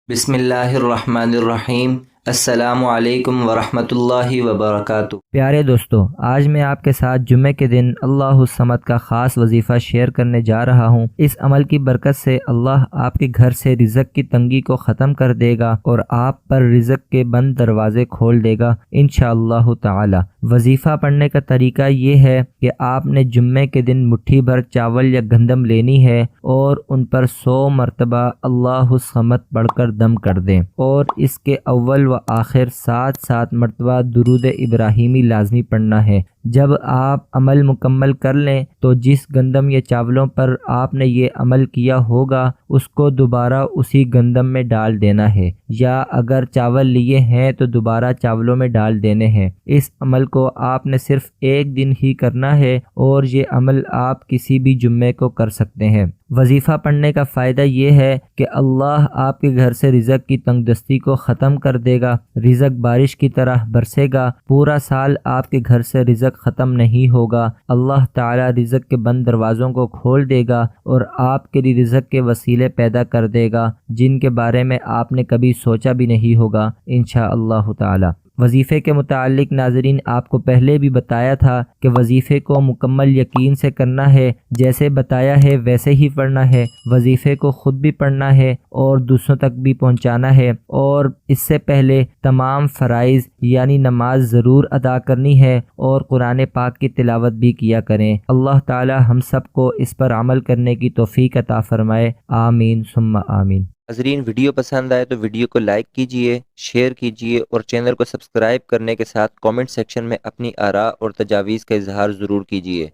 بسم اللہ الرحمن الرحیم۔ السلام علیکم ورحمۃ اللہ وبرکاتہ۔ پیارے دوستو، آج میں آپ کے ساتھ جمعے کے دن اللہ الصمد کا خاص وظیفہ شیئر کرنے جا رہا ہوں۔ اس عمل کی برکت سے اللہ آپ کے گھر سے رزق کی تنگی کو ختم کر دے گا اور آپ پر رزق کے بند دروازے کھول دے گا انشاءاللہ تعالی۔ وظیفہ پڑھنے کا طریقہ یہ ہے کہ آپ نے جمعے کے دن مٹھی بھر چاول یا گندم لینی ہے اور ان پر 100 مرتبہ اللہ الصمد پڑھ کر دم کر دیں، اور اس کے اول و آخر 7 مرتبہ درود ابراہیمی لازمی پڑھنا ہے۔ جب آپ عمل مکمل کر لیں تو جس گندم یا چاولوں پر آپ نے یہ عمل کیا ہوگا اس کو دوبارہ اسی گندم میں ڈال دینا ہے، یا اگر چاول لیے ہیں تو دوبارہ چاولوں میں ڈال دینے ہیں۔ اس عمل کو آپ نے صرف ایک دن ہی کرنا ہے اور یہ عمل آپ کسی بھی جمعے کو کر سکتے ہیں۔ وظیفہ پڑھنے کا فائدہ یہ ہے کہ اللہ آپ کے گھر سے رزق کی تنگ دستی کو ختم کر دے گا، رزق بارش کی طرح برسے گا، پورا سال آپ کے گھر سے رزق ختم نہیں ہوگا، اللہ تعالی رزق کے بند دروازوں کو کھول دے گا اور آپ کے لیے رزق کے وسیلے پیدا کر دے گا جن کے بارے میں آپ نے کبھی سوچا بھی نہیں ہوگا انشاءاللہ تعالی۔ وظیفے کے متعلق ناظرین آپ کو پہلے بھی بتایا تھا کہ وظیفے کو مکمل یقین سے کرنا ہے، جیسے بتایا ہے ویسے ہی پڑھنا ہے۔ وظیفے کو خود بھی پڑھنا ہے اور دوسروں تک بھی پہنچانا ہے، اور اس سے پہلے تمام فرائض یعنی نماز ضرور ادا کرنی ہے اور قرآن پاک کی تلاوت بھی کیا کریں۔ اللہ تعالی ہم سب کو اس پر عمل کرنے کی توفیق عطا فرمائے، آمین ثم آمین۔ ناظرین، ویڈیو پسند آئے تو ویڈیو کو لائک کیجئے، شیئر کیجئے اور چینل کو سبسکرائب کرنے کے ساتھ کامنٹ سیکشن میں اپنی آراء اور تجاویز کا اظہار ضرور کیجئے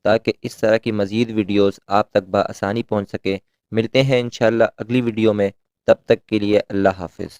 تاکہ اس طرح کی مزید ویڈیوز آپ تک بآسانی پہنچ سکے۔ ملتے ہیں انشاءاللہ اگلی ویڈیو میں، تب تک کے لیے اللہ حافظ۔